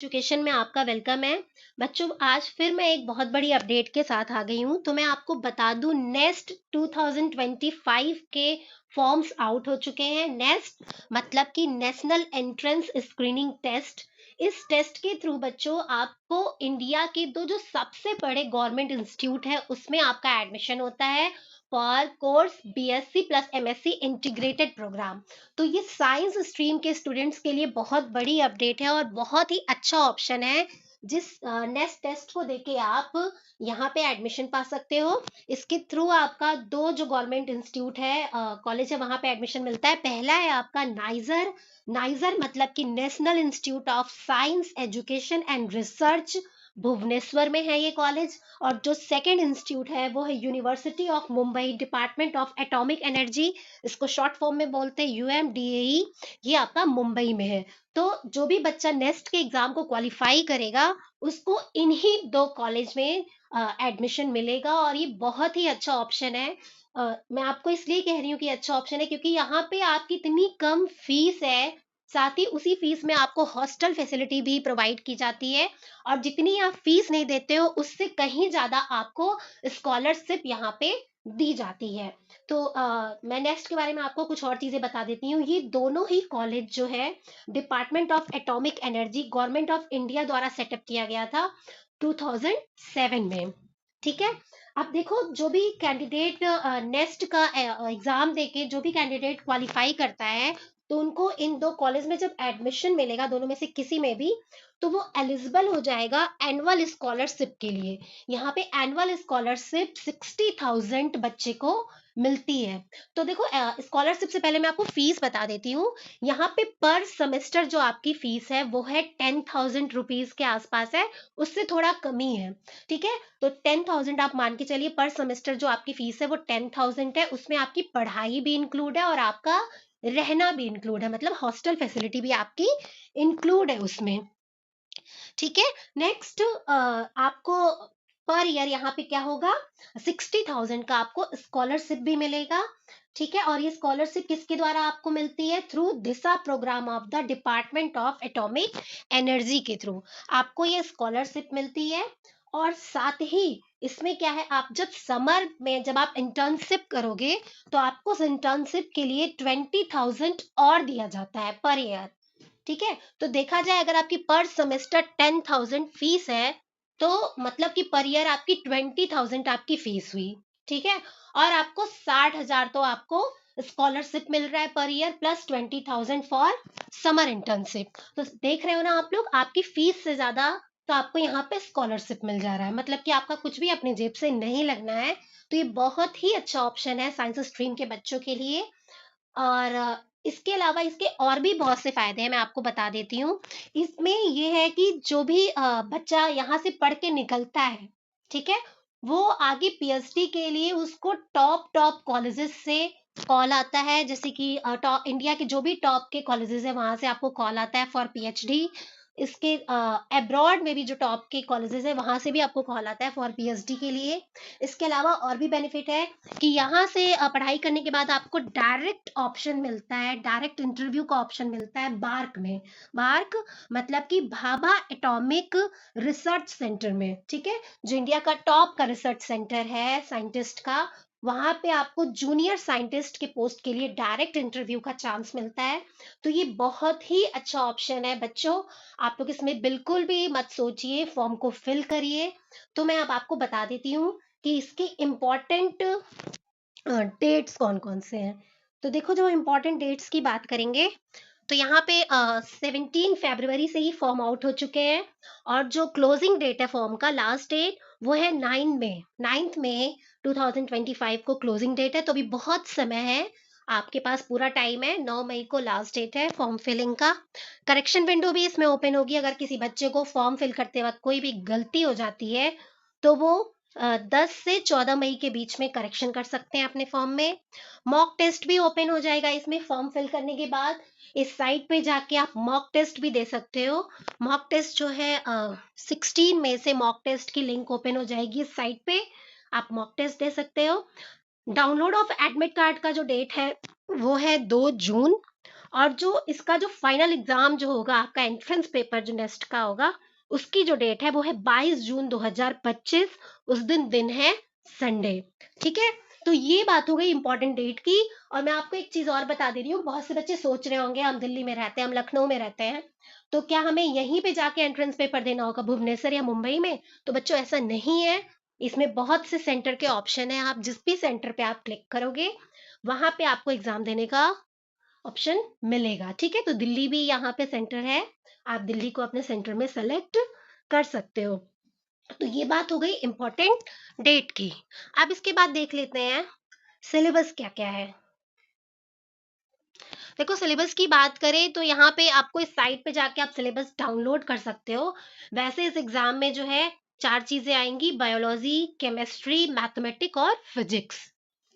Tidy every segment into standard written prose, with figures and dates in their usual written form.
Education में आपका welcome है। बच्चों, आज फिर मैं एक बहुत बड़ी अपडेट के साथ आ गई हूँ। तो मैं आपको बता दूं, नेस्ट 2025 के फॉर्म्स आउट हो चुके हैं। नेस्ट मतलब कि नेशनल एंट्रेंस स्क्रीनिंग टेस्ट। इस टेस्ट के थ्रू बच्चों आपको इंडिया के दो जो सबसे बड़े गवर्नमेंट इंस्टीट्यूट है उसमें आपका एडमिशन होता है for course BSc plus MSc integrated programme. तो ये साइंस स्ट्रीम के स्टूडेंट्स के लिए बहुत बड़ी अपडेट है और बहुत ही अच्छा ऑप्शन है। जिस नेक्स्ट टेस्ट को देके आप यहाँ पे एडमिशन पा सकते हो। इसके थ्रू आपका दो जो गवर्नमेंट इंस्टीट्यूट है, कॉलेज है, वहां पे एडमिशन मिलता है। पहला है आपका नाइजर। नाइजर मतलब कि national institute of science education and research, Bhubaneswar में है ये कॉलेज। और जो सेकंड इंस्टीट्यूट है वो है university of Mumbai, department of atomic energy, इसको शॉर्ट फॉर्म में बोलते हैं यूएमडीएई। ये आपका मुंबई में है। तो जो भी बच्चा नेक्स्ट के एग्जाम को क्वालिफाई करेगा उसको इन्हीं दो कॉलेज में एडमिशन मिलेगा और ये बहुत ही अच्छा ऑप्शन है। मैं आपको इसलिए कह रही हूँ कि अच्छा ऑप्शन है क्योंकि यहाँ पे आपकी इतनी कम फीस है। साथ ही उसी फीस में आपको हॉस्टल फैसिलिटी भी प्रोवाइड की जाती है और जितनी आप फीस नहीं देते हो उससे कहीं ज्यादा आपको स्कॉलरशिप यहाँ पे दी जाती है। तो मैं नेक्स्ट के बारे में आपको कुछ और चीजें बता देती हूँ। ये दोनों ही कॉलेज जो है department of atomic energy, government of India द्वारा सेटअप किया गया था 2007 में। ठीक है। अब देखो, जो भी कैंडिडेट नेक्स्ट का एग्जाम देके जो भी कैंडिडेट क्वालिफाई करता है तो उनको इन दो कॉलेज में जब एडमिशन मिलेगा, दोनों में से किसी में भी, तो वो एलिजिबल हो जाएगा एनुअल स्कॉलरशिप के लिए। यहाँ पे एनुअल स्कॉलरशिप 60,000 बच्चे को मिलती है। तो देखो, स्कॉलरशिप से पहले मैं आपको फीस बता देती हूँ। यहाँ पे पर सेमेस्टर जो आपकी फीस है वो है 10,000 रुपीज के आसपास है, उससे थोड़ा कमी है। ठीक है। तो 10,000 आप मान के चलिए, पर सेमेस्टर जो आपकी फीस है वो 10,000 है। उसमें आपकी पढ़ाई भी इंक्लूड है और आपका रहना भी इंक्लूड है, मतलब हॉस्टल फैसिलिटी भी आपकी इंक्लूड है उसमें। ठीक है। नेक्स्ट, आपको पर ईयर यहाँ पे क्या होगा, 60,000 का आपको स्कॉलरशिप भी मिलेगा। ठीक है। और ये स्कॉलरशिप किसके द्वारा आपको मिलती है? Through Disha programme of the department of atomic energy के थ्रू आपको ये स्कॉलरशिप मिलती है। और साथ ही इसमें क्या है, आप जब समर में जब आप इंटर्नशिप करोगे तो आपको इंटर्नशिप के लिए 20,000 और दिया जाता है पर ईयर। ठीक है। तो देखा जाए, अगर आपकी पर सेमेस्टर 10,000 फीस है तो मतलब कि पर ईयर आपकी 20,000 आपकी फीस हुई। ठीक है। और आपको 60,000 तो आपको स्कॉलरशिप मिल रहा है per year, plus 20,000 for summer internship. तो देख रहे हो ना आप लोग, आपकी फीस से ज्यादा तो आपको यहाँ पे स्कॉलरशिप मिल जा रहा है, मतलब कि आपका कुछ भी अपनी जेब से नहीं लगना है। तो ये बहुत ही अच्छा ऑप्शन है साइंस स्ट्रीम के बच्चों के लिए। और इसके अलावा इसके और भी बहुत से फायदे हैं, मैं आपको बता देती हूँ। इसमें ये है कि जो भी बच्चा यहाँ से पढ़ के निकलता है, ठीक है, वो आगे पीएचडी के लिए उसको टॉप टॉप कॉलेजेस से कॉल आता है। जैसे कि टॉप इंडिया के जो भी टॉप के कॉलेजेस है वहां से आपको कॉल आता है फॉर पीएचडी। इसके अब्रॉड में भी जो टॉप के कॉलेजेस है वहां से भी आपको कॉल आता है फॉर पीएचडी के लिए। इसके अलावा और भी बेनिफिट है कि यहाँ से पढ़ाई करने के बाद आपको डायरेक्ट ऑप्शन मिलता है, डायरेक्ट इंटरव्यू का ऑप्शन मिलता है बार्क में। बार्क मतलब कि भाभा एटॉमिक रिसर्च सेंटर में। ठीक है। जो इंडिया का टॉप का रिसर्च सेंटर है साइंटिस्ट का, वहां पे आपको जूनियर साइंटिस्ट के पोस्ट के लिए डायरेक्ट इंटरव्यू का चांस मिलता है। तो ये बहुत ही अच्छा ऑप्शन है बच्चों। आप लोग इसमें बिल्कुल भी मत सोचिए, फॉर्म को फिल करिए। तो मैं अब आपको बता देती हूँ कि इसके इम्पोर्टेंट डेट्स कौन कौन से हैं। तो देखो, जो इम्पोर्टेंट डेट्स की बात करेंगे तो यहाँ पे 17 फरवरी से ही फॉर्म आउट हो चुके हैं। और जो क्लोजिंग डेट है फॉर्म का, लास्ट डेट, वो है 9 मई 2025 को क्लोजिंग डेट है। तो अभी बहुत समय है, आपके पास पूरा टाइम है। 9 मई को लास्ट डेट है फॉर्म फिलिंग का। करेक्शन विंडो भी इसमें ओपन होगी। अगर किसी बच्चे को फॉर्म फिल करते वक्त कोई भी गलती हो जाती है तो वो 10 से 14 मई के बीच में करेक्शन कर सकते हैं अपने फॉर्म में। मॉक टेस्ट भी ओपन हो जाएगा इसमें फॉर्म फिल करने के बाद। इस साइट पे जाके आप मॉक टेस्ट भी दे सकते हो। मॉक टेस्ट जो है 16 मई से मॉक टेस्ट की लिंक ओपन हो जाएगी इस साइट पे, आप मॉक टेस्ट दे सकते हो। डाउनलोड ऑफ एडमिट कार्ड का जो डेट है वो है 2 जून। और जो इसका जो फाइनल एग्जाम जो होगा आपका एंट्रेंस पेपर जो नेक्स्ट का होगा, उसकी जो डेट है वो है 22 जून 2025। उस दिन है संडे। ठीक है, तो ये बात हो गई इंपॉर्टेंट डेट की। और मैं आपको एक चीज और बता दे रही हूँ, बहुत से बच्चे सोच रहे होंगे हम दिल्ली में रहते हैं, हम लखनऊ में रहते हैं, तो क्या हमें यहीं पे जाके एंट्रेंस पेपर देना होगा भुवनेश्वर या मुंबई में? तो बच्चों ऐसा नहीं है। इसमें बहुत से सेंटर के ऑप्शन है, आप जिस भी सेंटर पे आप क्लिक करोगे वहां पे आपको एग्जाम देने का ऑप्शन मिलेगा। ठीक है, तो दिल्ली भी यहाँ पे सेंटर है, आप दिल्ली को अपने सेंटर में सेलेक्ट कर सकते हो। तो ये बात हो गई इंपॉर्टेंट डेट की। अब इसके बाद देख लेते हैं सिलेबस क्या क्या है। देखो, सिलेबस की बात करें तो यहाँ पे आपको इस साइट पे जाके आप सिलेबस डाउनलोड कर सकते हो। वैसे इस एग्जाम में जो है 4 चीजें आएंगी, बायोलॉजी, केमिस्ट्री, मैथमेटिक और फिजिक्स।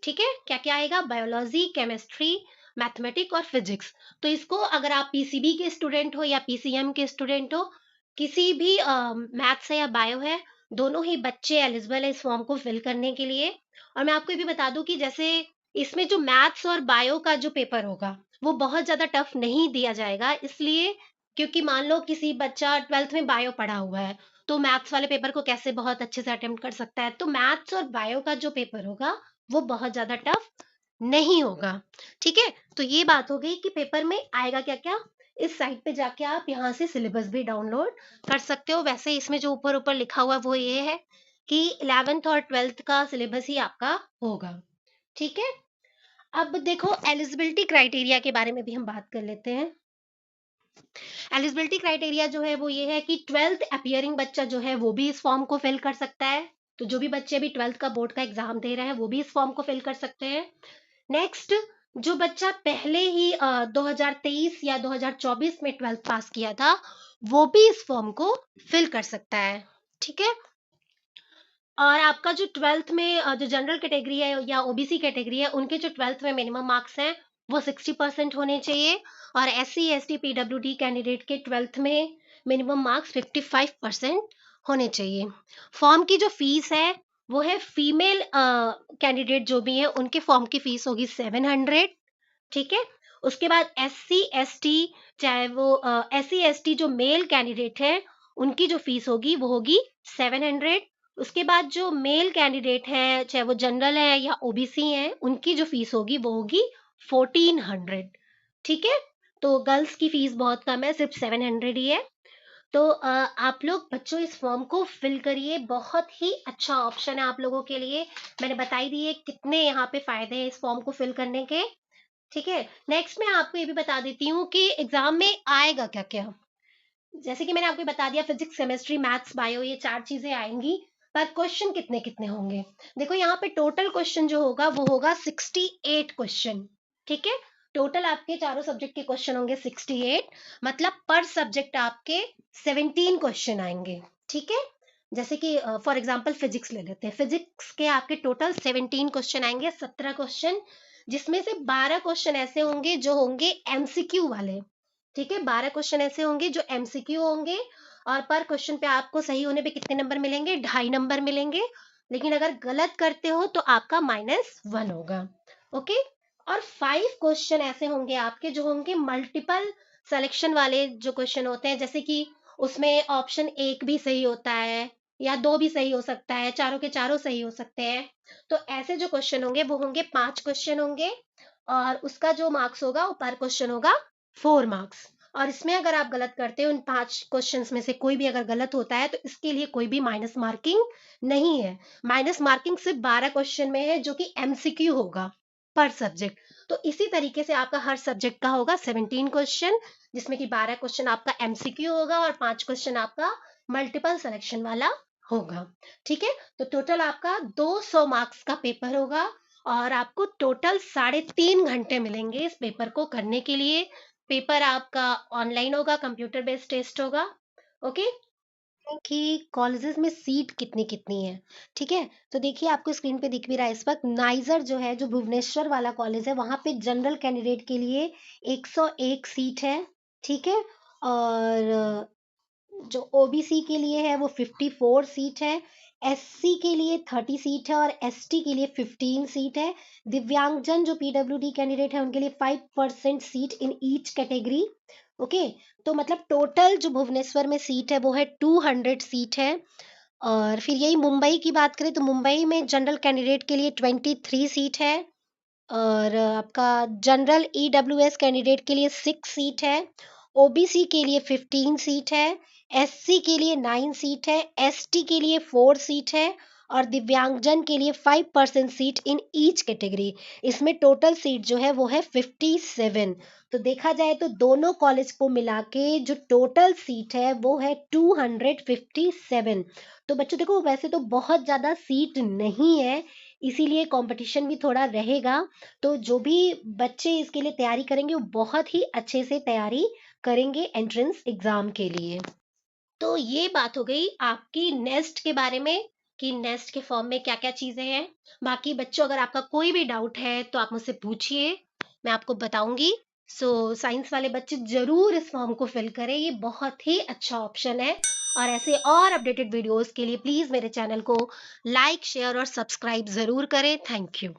ठीक है, क्या क्या आएगा? बायोलॉजी, केमिस्ट्री, मैथमेटिक और फिजिक्स। तो इसको अगर आप पीसीबी के स्टूडेंट हो या पीसीएम के स्टूडेंट हो, किसी भी मैथ्स है या बायो है, दोनों ही बच्चे एलिजिबल है इस फॉर्म को फिल करने के लिए। और मैं आपको ये भी बता दूं कि जैसे इसमें जो मैथ्स और बायो का जो पेपर होगा वो बहुत ज्यादा टफ नहीं दिया जाएगा, इसलिए क्योंकि मान लो किसी बच्चा 12th में बायो पढ़ा हुआ है, तो मैथ्स वाले पेपर को कैसे बहुत अच्छे से अटेम्प्ट कर सकता है? तो मैथ्स और बायो का जो पेपर होगा वो बहुत ज्यादा टफ नहीं होगा। ठीक है, तो ये बात हो गई कि पेपर में आएगा क्या क्या। इस साइट पे जाके आप यहाँ से सिलेबस भी डाउनलोड कर सकते हो। वैसे इसमें जो ऊपर ऊपर लिखा हुआ है वो ये है कि 11th और 12th का सिलेबस ही आपका होगा। ठीक है, अब देखो एलिजिबिलिटी क्राइटेरिया के बारे में भी हम बात कर लेते हैं। एलिजिबिलिटी क्राइटेरिया जो है वो ये है कि 12th अपियरिंग बच्चा जो है वो भी इस फॉर्म को फिल कर सकता है। तो जो भी बच्चे अभी 12th का बोर्ड का एग्जाम दे रहे हैं वो भी इस फॉर्म को फिल कर सकते हैं। नेक्स्ट, जो बच्चा पहले ही 2023 या 2024 में 12th पास किया था वो भी इस फॉर्म को फिल कर सकता है। ठीक है, और आपका जो 12th में जो जनरल कैटेगरी है या ओबीसी कैटेगरी है, उनके जो 12th में मिनिमम मार्क्स हैं वो 60% होने चाहिए। और एससी एसटी पीडब्ल्यूडी कैंडिडेट के 12th में मिनिमम मार्क्स 55% होने चाहिए। फॉर्म की जो फीस है वो है फीमेल कैंडिडेट जो भी है उनके फॉर्म की फीस होगी 700। ठीक है, उसके बाद एससी एसटी, चाहे वो एससी एसटी जो मेल कैंडिडेट है उनकी जो फीस होगी वो होगी 700। उसके बाद जो मेल कैंडिडेट हैं चाहे वो जनरल है या ओबीसी हैं उनकी जो फीस होगी वो होगी 1400। ठीक है, तो गर्ल्स की फीस बहुत कम है, सिर्फ 700 ही है। तो आप लोग बच्चों इस फॉर्म को फिल करिए, बहुत ही अच्छा ऑप्शन है आप लोगों के लिए। मैंने बताई दिए कितने यहाँ पे फायदे हैं इस फॉर्म को फिल करने के। ठीक है, नेक्स्ट मैं आपको ये भी बता देती हूँ कि एग्जाम में आएगा क्या क्या। जैसे कि मैंने आपको बता दिया, फिजिक्स, केमिस्ट्री, मैथ्स, बायो, ये 4 चीजें आएंगी, पर क्वेश्चन कितने कितने होंगे? देखो यहाँ पे टोटल क्वेश्चन जो होगा वो होगा 68 क्वेश्चन। ठीक है, टोटल आपके चारों सब्जेक्ट के क्वेश्चन होंगे 68, मतलब पर सब्जेक्ट आपके 17 क्वेश्चन आएंगे। ठीक है, जैसे कि फॉर एग्जांपल फिजिक्स ले लेते हैं, फिजिक्स के आपके टोटल 17 क्वेश्चन आएंगे, 17 क्वेश्चन, जिसमें से 12 क्वेश्चन ऐसे होंगे जो होंगे एमसीक्यू वाले। ठीक है, 12 क्वेश्चन ऐसे होंगे जो एमसीक्यू होंगे, और पर क्वेश्चन पे आपको सही होने पे कितने नंबर मिलेंगे? 2.5 नंबर मिलेंगे। लेकिन अगर गलत करते हो तो आपका -1 होगा। ओके, और 5 क्वेश्चन ऐसे होंगे आपके जो होंगे मल्टीपल सिलेक्शन वाले जो क्वेश्चन होते हैं, जैसे कि उसमें ऑप्शन 1 भी सही होता है या 2 भी सही हो सकता है, चारों के चारों सही हो सकते हैं। तो ऐसे जो क्वेश्चन होंगे वो होंगे 5 क्वेश्चन होंगे, और उसका जो मार्क्स होगा वो पर क्वेश्चन होगा 4 मार्क्स। और इसमें अगर आप गलत करते हो, इन 5 क्वेश्चंस में से कोई भी अगर गलत होता है तो इसके लिए कोई भी माइनस मार्किंग नहीं है। माइनस मार्किंग सिर्फ 12 क्वेश्चन में है जो कि एमसीक्यू होगा पर सब्जेक्ट। तो इसी तरीके से आपका हर सब्जेक्ट का होगा 17 क्वेश्चन, जिसमें कि 12 क्वेश्चन आपका एमसीक्यू होगा और 5 क्वेश्चन आपका मल्टीपल सिलेक्शन वाला होगा। ठीक है, तो टोटल आपका 200 मार्क्स का पेपर होगा, और आपको टोटल 3.5 घंटे मिलेंगे इस पेपर को करने के लिए। पेपर आपका ऑनलाइन होगा, कंप्यूटर बेस्ड टेस्ट होगा। ओके, कि कॉलेजेस में सीट कितनी कितनी है। ठीक है, तो देखिए आपको स्क्रीन पे दिख भी रहा है इस वक्त, नाइजर जो है, जो भुवनेश्वर वाला कॉलेज है, वहां पे जनरल कैंडिडेट के लिए 101 सीट है। ठीक है, और जो ओबीसी के लिए है वो 54 सीट है, एससी के लिए 30 सीट है और एसटी के लिए 15 सीट है। दिव्यांगजन जो पीडब्ल्यूडी कैंडिडेट है उनके लिए 5% seat in each category. Okay, तो मतलब टोटल जो भुवनेश्वर में सीट है वो है 200 सीट है। और फिर यही मुंबई की बात करें तो मुंबई में जनरल कैंडिडेट के लिए 23 सीट है। और आपका जनरल ईडब्ल्यूएस कैंडिडेट के लिए 6 सीट है। ओबीसी के लिए 15 सीट है। एससी के लिए 9 सीट है। एसटी के लिए 4 सीट है। और दिव्यांगजन के लिए 5% सीट इन ईच कैटेगरी। इसमें टोटल सीट जो है वो है 57। तो देखा जाए तो दोनों कॉलेज को मिला के जो टोटल सीट है वो है 257। तो बच्चों देखो, वैसे तो बहुत ज़्यादा सीट नहीं है, इसीलिए कंपटीशन भी थोड़ा रहेगा। तो जो भी बच्चे इसके लिए तैयारी करेंगे वो बहुत ही अच्छे से तैयारी करेंगे एंट्रेंस एग्जाम के लिए। तो ये बात हो गई आपकी नेस्ट के बारे में कि नेस्ट के फॉर्म में क्या-क्या चीजें हैं। बाकी बच्चों, अगर आपका कोई भी डाउट है तो आप मुझसे पूछिए, मैं आपको बताऊंगी। सो साइंस वाले बच्चे जरूर इस फॉर्म को फिल करें, ये बहुत ही अच्छा ऑप्शन है। और ऐसे और अपडेटेड वीडियोस के लिए प्लीज मेरे चैनल को लाइक, शेयर और सब्सक्राइब जरूर करें। Thank you.